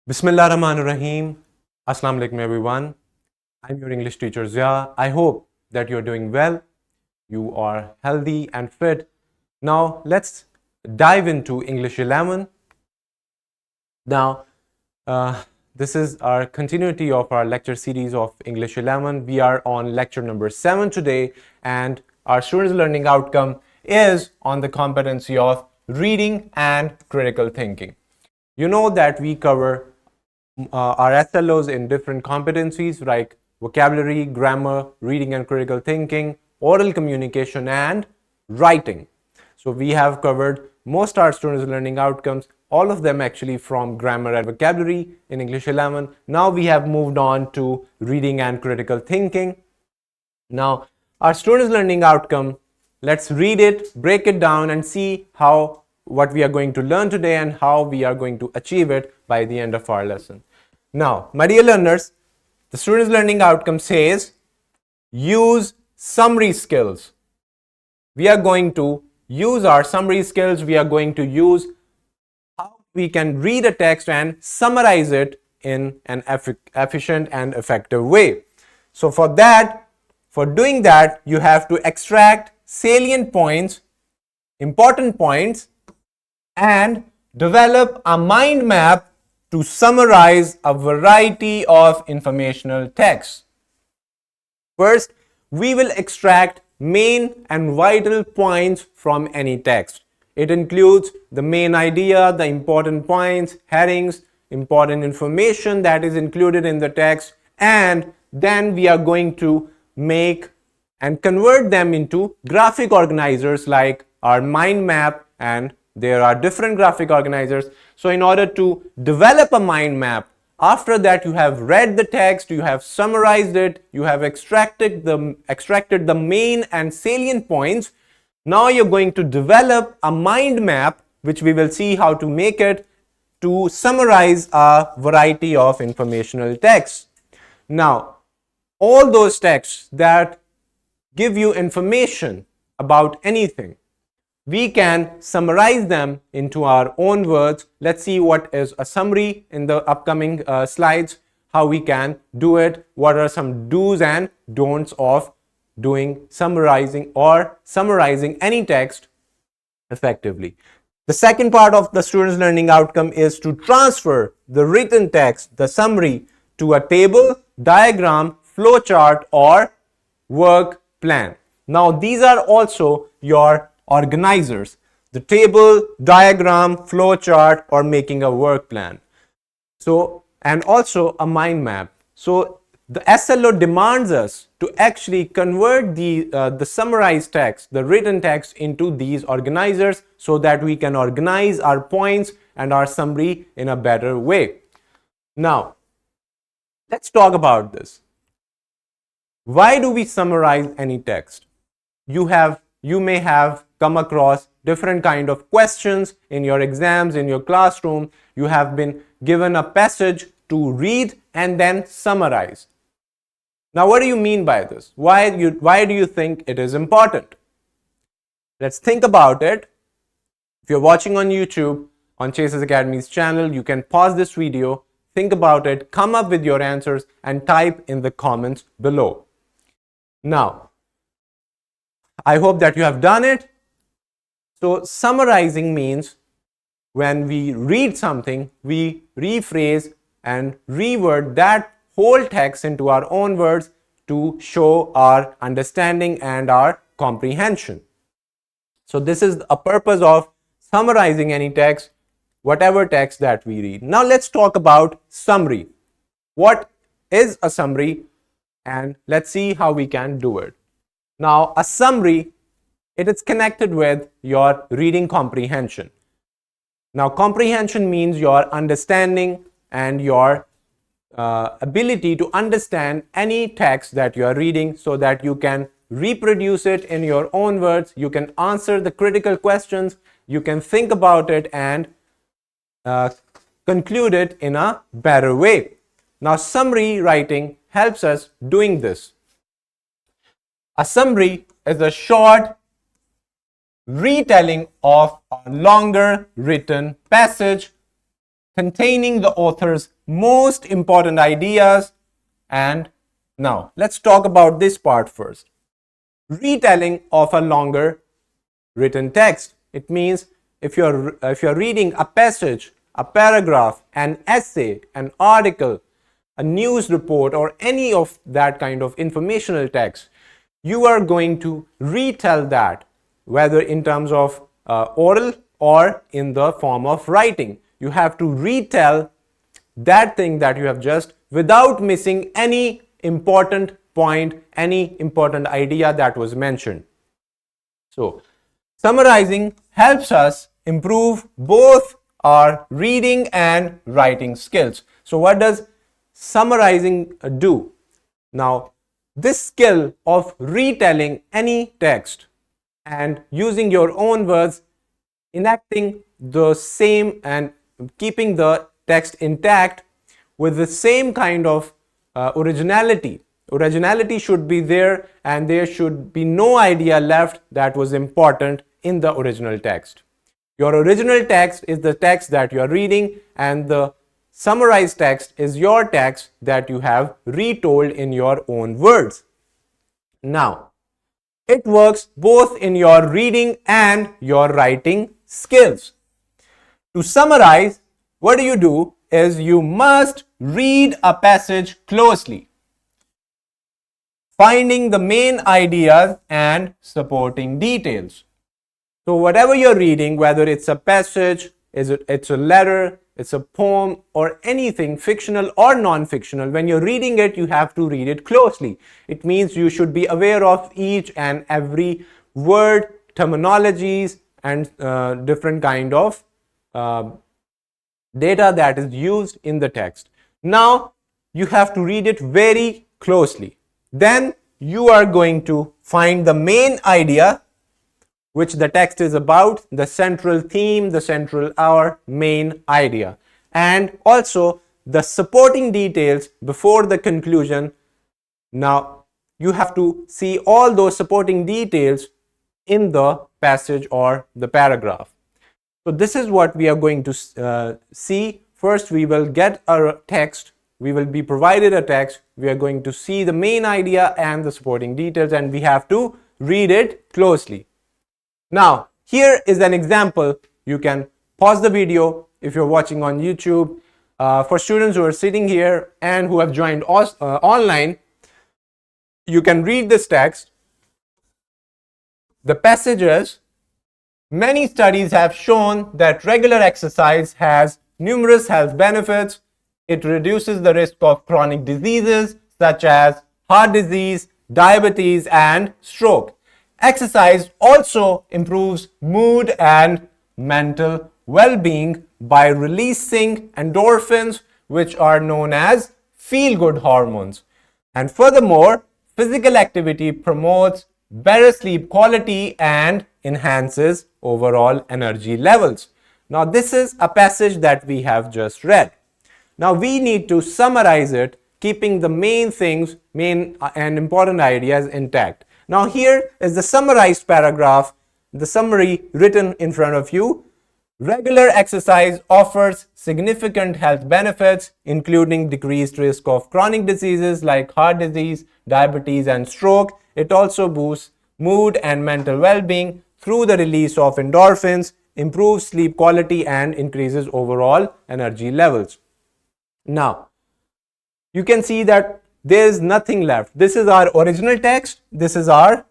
Bismillah Rahman Rahim. Assalamu alaikum everyone. I'm your English teacher Zia. I hope that you're doing well. You are healthy and fit. Now let's dive into English 11. Now this is our continuity of our lecture series of English 11. We are on lecture number 7 today, and our students' learning outcome is on the competency of reading and critical thinking. You know that we cover our SLOs in different competencies like vocabulary, grammar, reading and critical thinking, oral communication, and writing. So we have covered most our students' learning outcomes, all of them actually from grammar and vocabulary in English 11. Now we have moved on to reading and critical thinking. Now our students' learning outcome, let's read it, break it down, and see what we are going to learn today and how we are going to achieve it by the end of our lesson. Now, my dear learners, the students' learning outcome says use summary skills. We are going to use our summary skills. We are going to use how we can read a text and summarize it in an efficient and effective way. So for doing that, you have to extract salient points, important points, and develop a mind map to summarize a variety of informational texts. First, we will extract main and vital points from any text. It includes the main idea, the important points, headings, important information that is included in the text, and then we are going to make and convert them into graphic organizers like our mind map, and there are different graphic organizers. So in order to develop a mind map, after that you have read the text, you have summarized it, you have extracted the main and salient points. Now you're going to develop a mind map, which we will see how to make it, to summarize a variety of informational texts. Now, all those texts that give you information about anything, we can summarize them into our own words. Let's see what is a summary in the upcoming slides, how we can do it, what are some do's and don'ts of summarizing any text effectively. The second part of the student's learning outcome is to transfer the written text, the summary, to a table, diagram, flowchart, or work plan. Now these are also your organizers: the table, diagram, flowchart, or making a work plan. So, and also a mind map. So the SLO demands us to actually convert the summarized text, the written text, into these organizers so that we can organize our points and our summary in a better way. Now, let's talk about this. Why do we summarize any text? You may have come across different kind of questions in your exams, in your classroom. You have been given a passage to read and then summarize. Now, what do you mean by this? Why do you think it is important? Let's think about it. If you're watching on YouTube, on Chases Academy's channel, you can pause this video, think about it, come up with your answers, and type in the comments below. Now, I hope that you have done it. So summarizing means when we read something, we rephrase and reword that whole text into our own words to show our understanding and our comprehension. So this is a purpose of summarizing any text, whatever text that we read. Now let's talk about summary. What is a summary? And let's see how we can do it. Now, a summary, it is connected with your reading comprehension. Now, comprehension means your understanding and your ability to understand any text that you are reading so that you can reproduce it in your own words, you can answer the critical questions, you can think about it and conclude it in a better way. Now, summary writing helps us doing this. A summary is a short retelling of a longer written passage containing the author's most important ideas. And now let's talk about this part first. Retelling of a longer written text. It means if you're reading a passage, a paragraph, an essay, an article, a news report, or any of that kind of informational text, you are going to retell that, whether in terms of oral or in the form of writing. You have to retell that thing that you have just, without missing any important point, any important idea that was mentioned. So, summarizing helps us improve both our reading and writing skills. So, what does summarizing do? Now, this skill of retelling any text and using your own words, enacting the same and keeping the text intact with the same kind of originality. Originality should be there, and there should be no idea left that was important in the original text. Your original text is the text that you are reading, and the summarized text is your text that you have retold in your own words. Now, it works both in your reading and your writing skills. To summarize, what do is you must read a passage closely, finding the main ideas and supporting details. So whatever you're reading, whether it's a passage, it's a letter, it's a poem, or anything fictional or non-fictional, when you're reading it, you have to read it closely. It means you should be aware of each and every word, terminologies, and different kind of data that is used in the text. Now, you have to read it very closely. Then you are going to find the main idea which the text is about, the central theme, the central our main idea, and also the supporting details before the conclusion. Now, you have to see all those supporting details in the passage or the paragraph. So this is what we are going to see. First, we will get a text. We will be provided a text. We are going to see the main idea and the supporting details, and we have to read it closely. Now, here is an example. You can pause the video if you're watching on YouTube. For students who are sitting here and who have joined us online, you can read this text. The passages. Many studies have shown that regular exercise has numerous health benefits. It reduces the risk of chronic diseases such as heart disease, diabetes, and stroke. Exercise also improves mood and mental well-being by releasing endorphins, which are known as feel-good hormones. And furthermore, physical activity promotes better sleep quality and enhances overall energy levels. Now, this is a passage that we have just read. Now, we need to summarize it, keeping the main things, main and important ideas intact. Now, here is the summarized paragraph, the summary written in front of you. Regular exercise offers significant health benefits, including decreased risk of chronic diseases like heart disease, diabetes, and stroke. It also boosts mood and mental well-being through the release of endorphins, improves sleep quality, and increases overall energy levels. Now, you can see that there is nothing left. This is our original text. This is our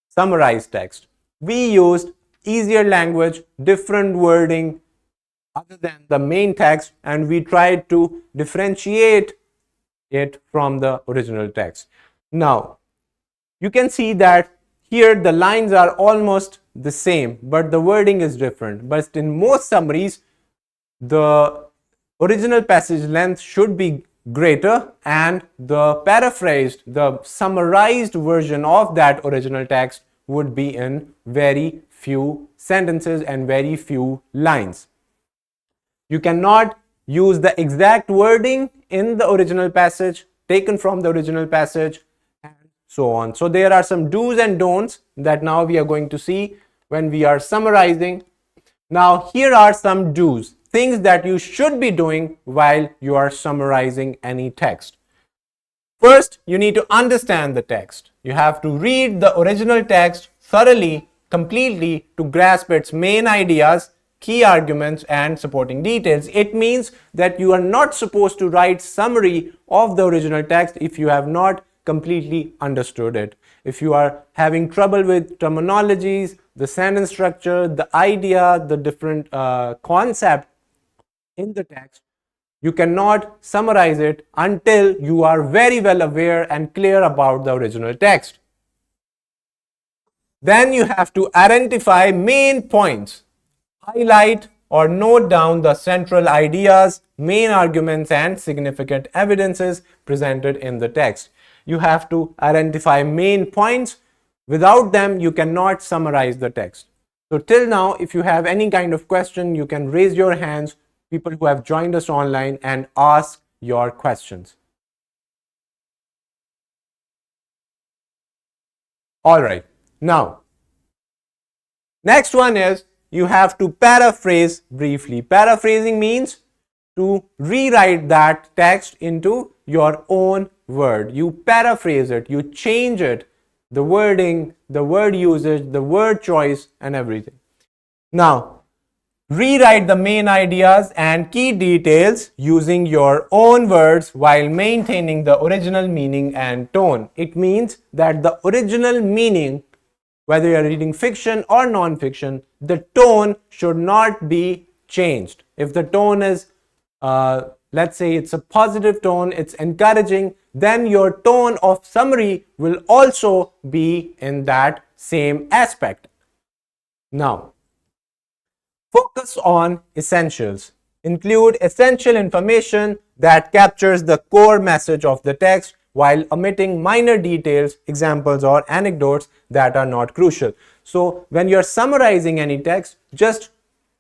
summarized text. We used easier language, different wording other than the main text, and we tried to differentiate it from the original text. Now, you can see that here the lines are almost the same, but the wording is different. But in most summaries, the original passage length should be greater, and the paraphrased, the summarized version of that original text would be in very few sentences and very few lines. You cannot use the exact wording in the original passage, taken from the original passage, and so on. So there are some do's and don'ts that now we are going to see when we are summarizing. Now, here are some do's. things that you should be doing while you are summarizing any text. First, you need to understand the text. You have to read the original text thoroughly, completely to grasp its main ideas, key arguments, and supporting details. It means that you are not supposed to write summary of the original text if you have not completely understood it. If you are having trouble with terminologies, the sentence structure, the idea, the different concept in the text, you cannot summarize it until you are very well aware and clear about the original text. Then you have to identify main points, highlight or note down the central ideas, main arguments, and significant evidences presented in the text. You have to identify main points. Without them, you cannot summarize the text. So till now, if you have any kind of question, you can raise your hands, people who have joined us online, and ask your questions. All right. Now, next one is you have to paraphrase briefly. Paraphrasing means to rewrite that text into your own word. You paraphrase it, you change it, the wording, the word usage, the word choice, and everything. Now, rewrite the main ideas and key details using your own words while maintaining the original meaning and tone. It means that the original meaning, whether you are reading fiction or non-fiction, the tone should not be changed. If the tone is, let's say it's a positive tone, it's encouraging, then your tone of summary will also be in that same aspect. Now, focus on essentials. Include essential information that captures the core message of the text while omitting minor details, examples, or anecdotes that are not crucial. So when you're summarizing any text, just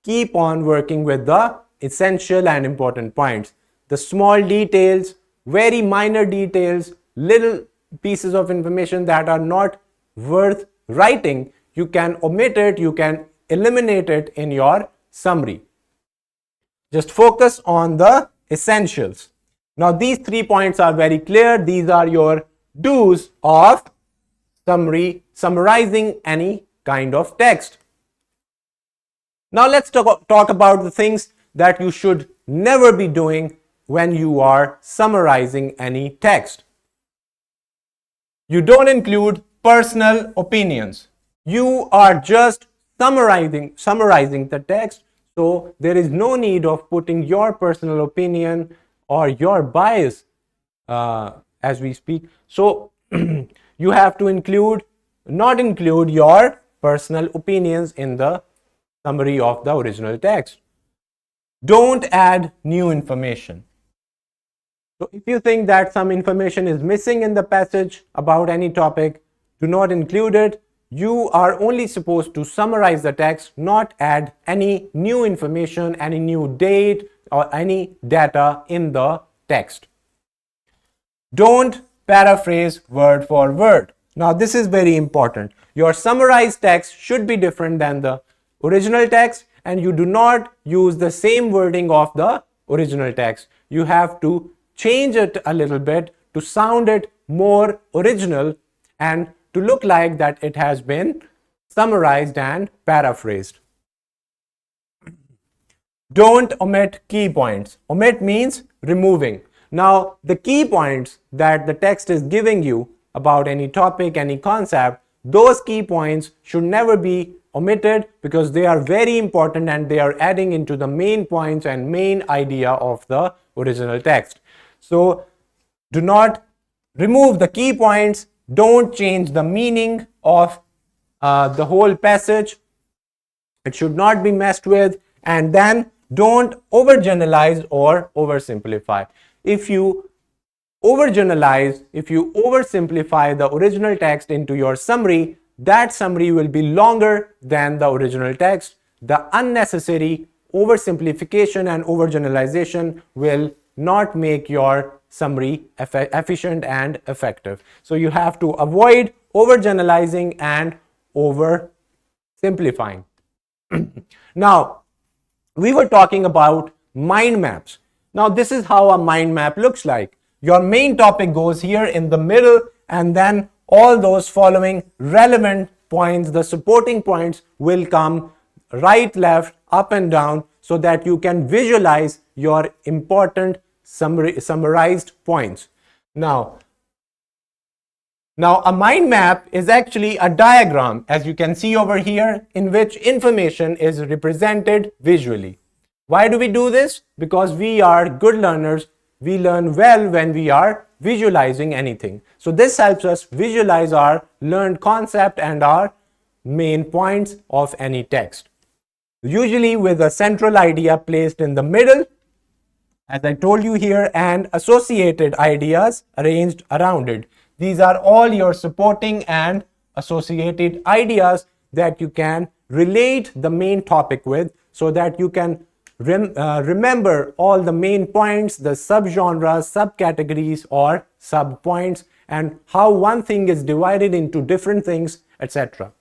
keep on working with the essential and important points. The small details, very minor details, little pieces of information that are not worth writing, you can omit it, you can eliminate it in your summary. Just focus on the essentials. Now, these 3 points are very clear. These are your do's of summarizing any kind of text. Now, let's talk about the things that you should never be doing when you are summarizing any text. You don't include personal opinions. You are just summarizing the text, so there is no need of putting your personal opinion or your bias as we speak. So you have to not include your personal opinions in the summary of the original text. Don't add new information. So if you think that some information is missing in the passage about any topic, do not include it. You are only supposed to summarize the text, not add any new information, any new date, or any data in the text. Don't paraphrase word for word. Now, this is very important. Your summarized text should be different than the original text, and you do not use the same wording of the original text. You have to change it a little bit to sound it more original and to look like that it has been summarized and paraphrased. Don't omit key points. Omit means removing. Now, the key points that the text is giving you about any topic, any concept, those key points should never be omitted because they are very important and they are adding into the main points and main idea of the original text. So, do not remove the key points. Don't change the meaning of the whole passage. It should not be messed with. And then don't overgeneralize or oversimplify. If you overgeneralize, if you oversimplify the original text into your summary, that summary will be longer than the original text. The unnecessary oversimplification and overgeneralization will not make your summary efficient and effective. So you have to avoid overgeneralizing and oversimplifying. Now, we were talking about mind maps. Now, this is how a mind map looks like. Your main topic goes here in the middle, and then all those following relevant points, the supporting points, will come right, left, up, and down so that you can visualize your important summarized points. Now, a mind map is actually a diagram, as you can see over here, in which information is represented visually. Why do we do this? Because we are good learners. We learn well when we are visualizing anything. So this helps us visualize our learned concept and our main points of any text. Usually with a central idea placed in the middle, as I told you here, and associated ideas arranged around it. These are all your supporting and associated ideas that you can relate the main topic with, so that you can remember all the main points, the subgenres, subcategories, or subpoints, and how one thing is divided into different things, etc.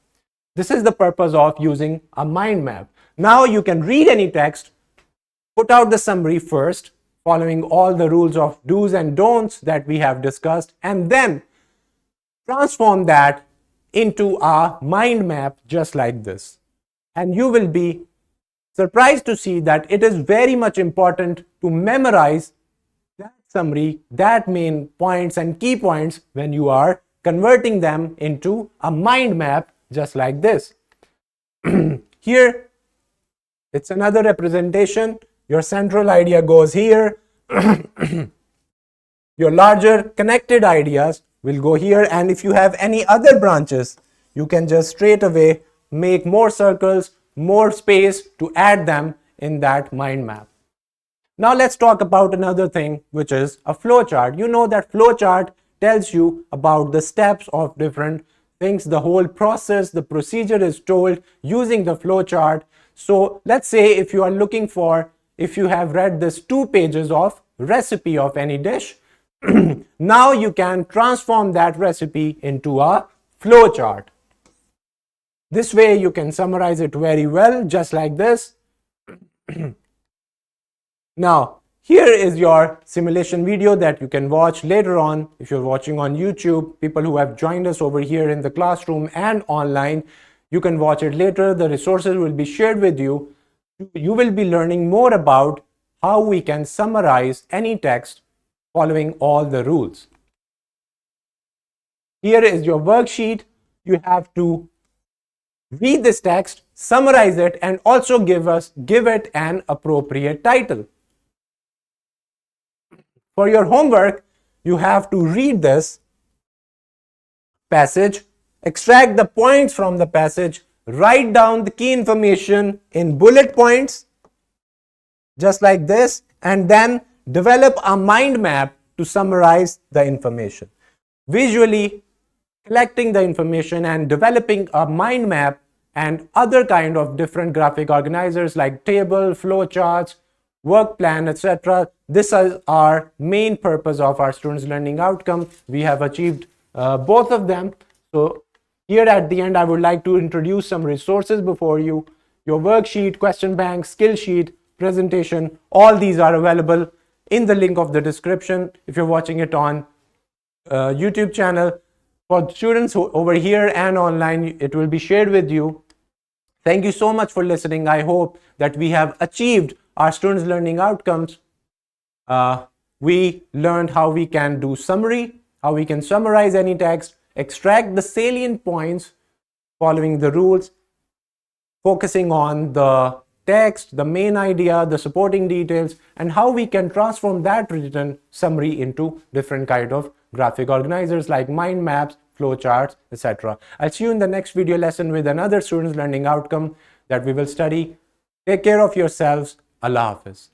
This is the purpose of using a mind map. Now you can read any text, put out the summary first, following all the rules of do's and don'ts that we have discussed, and then transform that into a mind map just like this. And you will be surprised to see that it is very much important to memorize that summary, that main points and key points when you are converting them into a mind map just like this. Here, it's another representation. Your central idea goes here. Your larger connected ideas will go here, and if you have any other branches, you can just straight away make more circles, more space to add them in that mind map. Now let's talk about another thing, which is a flowchart. You know that flowchart tells you about the steps of different things. The whole process, the procedure is told using the flowchart. So let's say if you are looking for, if you have read this 2 pages of recipe of any dish, now you can transform that recipe into a flowchart. This way you can summarize it very well, just like this. Now, here is your simulation video that you can watch later on. If you're watching on YouTube, people who have joined us over here in the classroom and online, you can watch it later. The resources will be shared with you. You will be learning more about how we can summarize any text following all the rules. Here is your worksheet. You have to read this text, summarize it, and also give it an appropriate title. For your homework, you have to read this passage, extract the points from the passage, write down the key information in bullet points, just like this, and then develop a mind map to summarize the information. Visually collecting the information and developing a mind map and other kind of different graphic organizers like table, flow charts, work plan, etc. This is our main purpose of our students' learning outcome. We have achieved both of them. So here at the end, I would like to introduce some resources before you. Your worksheet, question bank, skill sheet, presentation, all these are available in the link of the description if you're watching it on YouTube channel. For students who over here and online, it will be shared with you. Thank you so much for listening. I hope that we have achieved our students' learning outcomes. We learned how we can do summary, how we can summarize any text, extract the salient points following the rules, focusing on the text, the main idea, the supporting details, and how we can transform that written summary into different kind of graphic organizers like mind maps, flowcharts, etc. I'll see you in the next video lesson with another student's learning outcome that we will study. Take care of yourselves. Allah Hafiz.